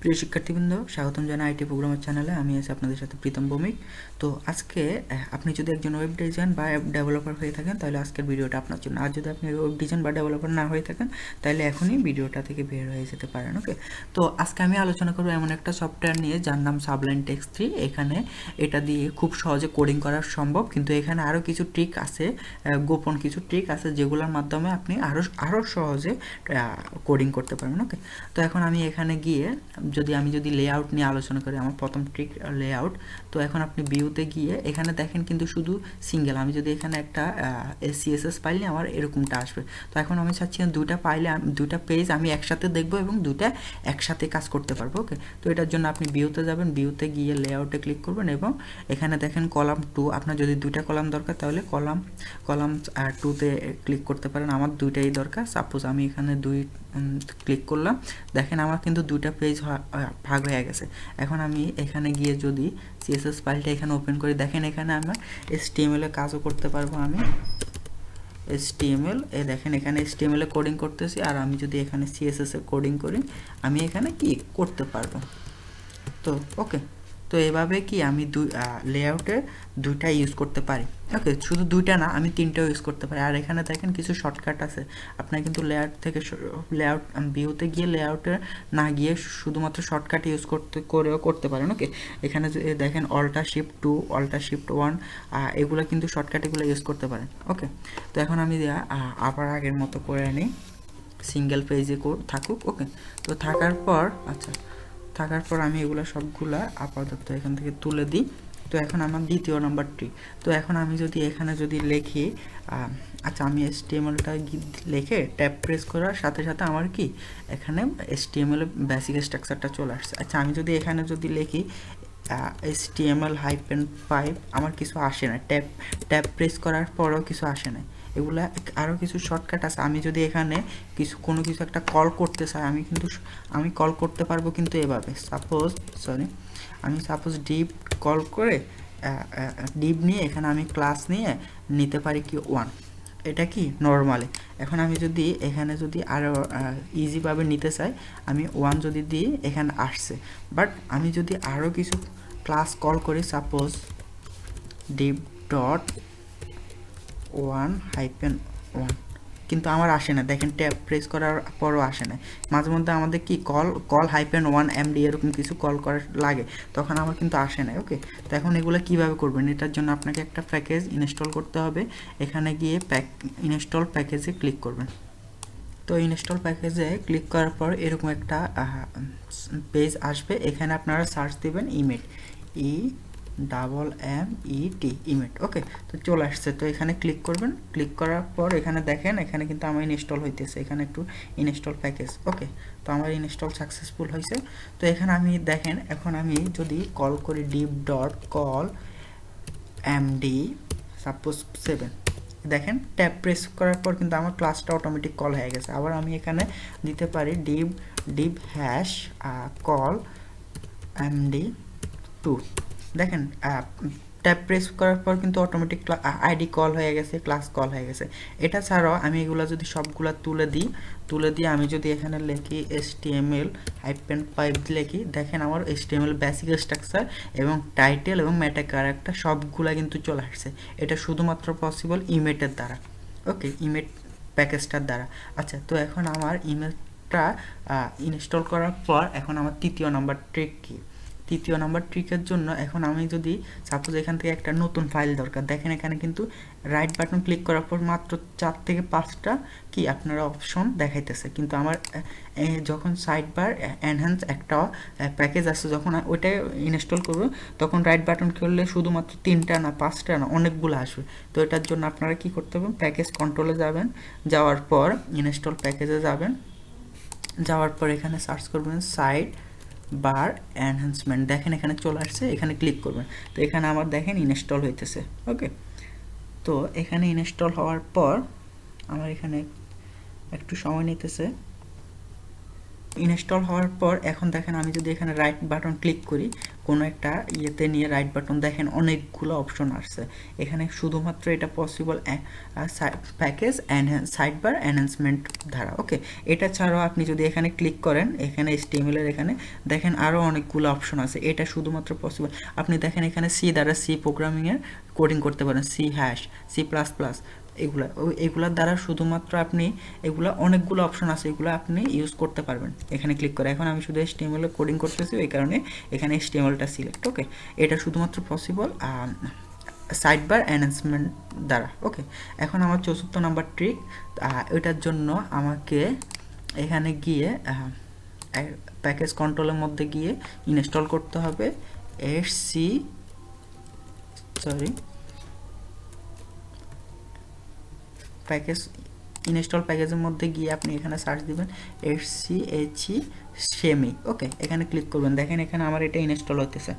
প্রিয় শিক্ষার্থীবৃন্দ, স্বাগতম জানাই আইটি প্রোগ্রামার চ্যানেলে। আমি আছি আপনাদের সাথে প্রীতম ভৌমিক। তো আজকে আপনি যদি একজন ওয়েব ডিজাইন বা অ্যাপ ডেভেলপার হয়ে থাকেন তাহলে আজকের ভিডিওটা আপনার জন্য। আর যদি আপনি ওয়েব ডিজাইন বা ডেভেলপার না হয়ে থাকেন তাহলে এখনই ভিডিওটা থেকে বের হয়ে যেতে পারেন। ওকে, তো আজকে আমি আলোচনা করবো এমন একটা সফটওয়্যার নিয়ে যার নাম সাবলাইম টেক্সট 3। এখানে এটা দিয়ে খুব সহজে কোডিং করা সম্ভব, কিন্তু এখানে আরও কিছু ট্রিক আছে, গোপন কিছু ট্রিক আছে যেগুলোর মাধ্যমে আপনি আরও সহজে কোডিং করতে পারবেন। ওকে, তো এখন আমি এখানে গিয়ে আমি যদি লেআউট নিয়ে আলোচনা করি, আমার প্রথম ট্রিক লেআউট। তো এখন আপনি ভিউতে গিয়ে এখানে দেখেন কিন্তু শুধু সিঙ্গেল। আমি যদি এখানে একটা সিএসএস ফাইল নিয়ে আমার এরকমটা আসবে। তো এখন আমি চাচ্ছি দুইটা ফাইলে দুইটা পেজ আমি একসাথে দেখবো এবং দুইটা একসাথে কাজ করতে পারবো। ওকে, তো এটার জন্য আপনি ভিউতে যাবেন, ভিউতে গিয়ে লেআউটে ক্লিক করবেন এবং এখানে দেখেন কলাম 2। আপনার যদি দুইটা কলাম দরকার তাহলে কলাম 2তে ক্লিক করতে পারেন। আমার দুইটাই দরকার। সাপোজ আমি এখানে ক্লিক করলাম, দেখেন আমার কিন্তু দুইটা পেজ ভাগ হয়ে গেছে। এখন আমি এখানে গিয়ে যদি সিএসএস ফাইলটা এখানে ওপেন করি, দেখেন এখানে আমার HTML এ কাজও করতে পারবো। আমি HTML দেখেন এখানে HTML এ কোডিং করতেছি, আর আমি যদি এখানে CSS এ কোডিং করি আমি এখানে কি করতে পারবো। তো ওকে, তো এভাবে কি আমি লেআউটে দুইটা ইউজ করতে পারি। ওকে, শুধু দুইটা না, আমি তিনটাও ইউজ করতে পারি। আর এখানে দেখেন কিছু শর্টকাট আছে। আপনার কিন্তু লেআউট ভিউতে গিয়ে লেআউটে না গিয়ে শুধুমাত্র শর্টকাট ইউজ করতে পারেন। ওকে, এখানে দেখেন Alt+Shift+2 Alt+Shift+1 এগুলো কিন্তু শর্টকাট, এগুলো ইউজ করতে পারেন। ওকে, তো এখন আমি আবার আগের মতো করে নিই, সিঙ্গেল পেজে থাকুক। ওকে, তো থাকার পর আমি এগুলো সবগুলা আপাতত এখান থেকে তুলে দিই। তো এখন আমার দ্বিতীয় নাম্বার ট্রি। তো এখন আমি যদি এখানে যদি লিখি, আচ্ছা আমি HTML-টা লিখে ট্যাব প্রেস করার সাথে সাথে আমার কি এখানে HTML বেসিক স্ট্রাকচারটা চলে আসছে। আচ্ছা আমি যদি এখানে যদি লিখি HTML-5 আমার কিছু আসে না, ট্যাব প্রেস করার পরেও কিছু আসে না। এগুলা আরও কিছু শর্টকাট আছে। আমি যদি এখানে কোনো কিছু একটা কল করতে চাই, আমি কল করতে পারবো কিন্তু এভাবে। আমি সাপোজ ডিপ কল করে ডিপ নিয়ে এখানে আমি ক্লাস নিতে পারি কি 1, এটা কি নর্মালি। এখন আমি যদি এখানে যদি আরও ইজিভাবে নিতে চাই, আমি 1 যদি দিই এখানে আসছে। বাট আমি যদি আরও কিছু ক্লাস কল করি, সাপোজ ডিপ ডট 1-1, কিন্তু আমার আসে না। দেখেন ট্যাব প্রেস করার পরও আসে না। মাঝে মধ্যে আমাদের কি -1 MD এরকম কিছু কল করার লাগে, তখন আমার কিন্তু আসে না। ওকে, তো এখন এগুলো কিভাবে করবেন, এটার জন্য আপনাকে একটা প্যাকেজ ইনস্টল করতে হবে। এখানে গিয়ে ইনস্টল প্যাকেজে ক্লিক করবেন। তো ইনস্টল প্যাকেজে ক্লিক করার পর এরকম একটা পেজ আসবে। এখানে আপনারা সার্চ দিবেন ইমেট, EMMET ইমেট। ওকে, তো চলে আসছে। তো এখানে ক্লিক করবেন। ক্লিক করার পর এখানে দেখেন এখানে কিন্তু আমার ইনস্টল হইতেছে। এখানে একটু ইনস্টল প্যাকেজ। ওকে, তো আমার ইনস্টল সাকসেসফুল হয়েছে। তো এখানে আমি দেখেন, এখন আমি যদি কল করি deep dot call MD suppose 7, দেখেন ট্যাব প্রেস করার পর কিন্তু আমার ক্লাসটা অটোমেটিক কল হয়ে গেছে। আবার আমি এখানে দিতে পারি ডিপ হ্যাশ কল MD2, দেখেন ট্যাব প্রেস করার পর কিন্তু অটোমেটিক আইডি কল হয়ে গেছে, ক্লাস কল হয়ে গেছে। এটা ছাড়াও আমি এগুলো যদি সবগুলো তুলে দিই আমি যদি এখানে লিখি HTML-5 লিখি, দেখেন আমার HTML বেসিক স্ট্রাকচার এবং টাইটেল এবং মেটা ক্যারেক্টার সবগুলা কিন্তু চলে আসছে। এটা শুধুমাত্র পসিবল ইমেটের দ্বারা। ওকে, ইমেট প্যাকেজটার দ্বারা। আচ্ছা, তো এখন আমার ইমেটটা ইনস্টল করার পর এখন আমার তৃতীয় নাম্বার ট্রিক কি। তৃতীয় নাম্বার ট্রিকের জন্য এখন আমি যদি সাপোজ এখান থেকে একটা নতুন ফাইল দরকার, দেখেন এখানে কিন্তু রাইট বাটন ক্লিক করার পর মাত্র 4 থেকে 5টা কি আপনারা অপশন দেখাইতেছে, কিন্তু আমার যখন সাইড বার এনহ্যান্স একটা প্যাকেজ আছে, যখন ওইটা ইনস্টল করবো তখন রাইট বাটন করলে শুধুমাত্র 3টা না 5টা না অনেকগুলো আসবে। তো এটার জন্য আপনারা কি করতে হবে, প্যাকেজ কন্ট্রোলে যাবেন, যাওয়ার পর ইনস্টল প্যাকেজে যাবেন, যাওয়ার পর এখানে সার্চ করবেন সাইড বার এনহ্যান্সমেন্ট, দেখেন এখানে চলে আসছে, এখানে ক্লিক করবেন। তো এখানে আমার দেখেন ইনস্টল হইতেছে। ওকে, তো এখানে ইনস্টল হওয়ার পর আমার এখানে একটু সময় নিতেছে। ইনস্টল হওয়ার পর এখন দেখেন আমি যদি এখানে রাইট বাটন ক্লিক করি কোনো একটা ইয়েতে নিয়ে রাইট বাটন, দেখেন অনেকগুলো অপশন আসছে এখানে। শুধুমাত্র এটা possible package side bar enhancement দ্বারা। ওকে, এটা ছাড়াও আপনি যদি এখানে ক্লিক করেন, এখানে HTML এর এখানে দেখেন আরও অনেকগুলো অপশন আছে। এটা শুধুমাত্র পসিবল, আপনি দেখেন এখানে সি দ্বারা সি প্রোগ্রামিংয়ের কোডিং করতে পারেন, সি হ্যাশ, C++, এগুলার দ্বারা শুধুমাত্র আপনি এগুলা অনেকগুলো অপশন আছে, এগুলো আপনি ইউজ করতে পারবেন এখানে ক্লিক করে। এখন আমি শুধু HTML এ কোডিং করতেছি, এই কারণে এখানে HTML-টা সিলেক্ট। ওকে, এটা শুধুমাত্র পসিবল সাইড বার এনহ্যান্সমেন্ট দ্বারা। ওকে, এখন আমার ৪৪ নাম্বার ট্রিক, এটার জন্য আমাকে এখানে গিয়ে প্যাকেজ কন্ট্রোলের মধ্যে গিয়ে ইনস্টল করতে হবে প্যাকেজ ইনস্টল প্যাকেজের মধ্যে গিয়ে আপনি এখানে সার্চ দিবেন SCHE সেমি। ওকে, এখানে ক্লিক করবেন, দেখেন এখানে আমার এটা ইনস্টল হইতেছে।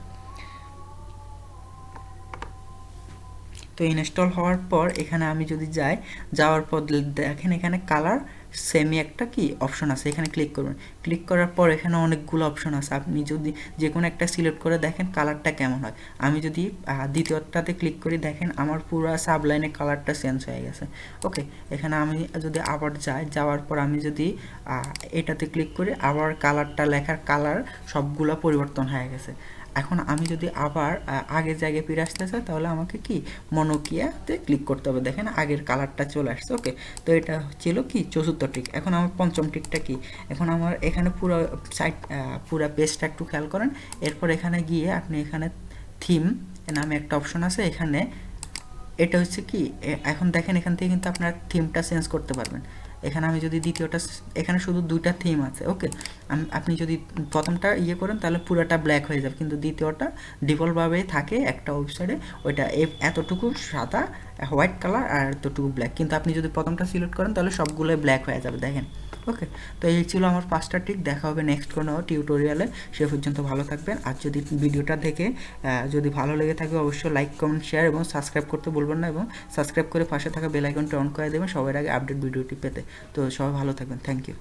তো ইনস্টল হওয়ার পর এখানে আমি যদি যাওয়ার পর দেখেন এখানে কালার সেমি একটা কি অপশন আছে, এখানে ক্লিক করবেন। ক্লিক করার পর এখানে অনেকগুলো অপশন আছে, আপনি যদি যে কোনো একটা সিলেক্ট করে দেখেন কালারটা কেমন হয়। আমি যদি দ্বিতীয়টাতে ক্লিক করি, দেখেন আমার পুরো সাবলাইনে কালারটা চেঞ্জ হয়ে গেছে। ওকে, এখানে আমি যদি আবার যাওয়ার পর আমি যদি এটাতে ক্লিক করি, আবার কালারটা লেখার কালার সবগুলো পরিবর্তন হয়ে গেছে। এখন আমি যদি আবার আগের জায়গায় ফিরে আসতে চাই, তাহলে আমাকে কি মনোকিয়াতে ক্লিক করতে হবে, দেখেন আগের কালারটা চলে আসছে। ওকে, তো এটা ছিল কি ৪৪ ট্রিক। এখন আমার পঞ্চম ট্রিকটা কি, এখন আমার এখানে পুরো পুরো পেজটা একটু খেয়াল করেন। এরপর এখানে গিয়ে আপনি এখানে থিম নামে একটা অপশন আছে, এখানে এটা হচ্ছে কি, এখন দেখেন এখান থেকে কিন্তু আপনার থিমটা চেঞ্জ করতে পারবেন। এখানে আমি যদি দ্বিতীয়টা, এখানে শুধু দুইটা থিম আছে। ওকে, আপনি যদি প্রথমটা করেন তাহলে পুরোটা ব্ল্যাক হয়ে যাবে, কিন্তু দ্বিতীয়টা ডিফল্টভাবে থাকে একটা ওয়েবসাইটে, ওইটা এতটুকু সাদা হোয়াইট কালার আর এতটুকু ব্ল্যাক, কিন্তু আপনি যদি প্রথমটা সিলেক্ট করেন তাহলে সবগুলোই ব্ল্যাক হয়ে যাবে, দেখেন। ওকে, তো এই ছিল আমার 5টা ট্রিক। দেখা হবে নেক্সট কোনো টিউটোরিয়ালে, সে পর্যন্ত ভালো থাকবেন। আর যদি ভিডিওটা দেখে যদি ভালো লেগে থাকে অবশ্যই লাইক, কমেন্ট, শেয়ার এবং সাবস্ক্রাইব করতে ভুলবেন না, এবং সাবস্ক্রাইব করে পাশে থাকা বেল আইকনটা অন করে দেবেন সবার আগে আপডেট ভিডিওটি পেতে। তো সবাই ভালো থাকবেন, থ্যাংক ইউ।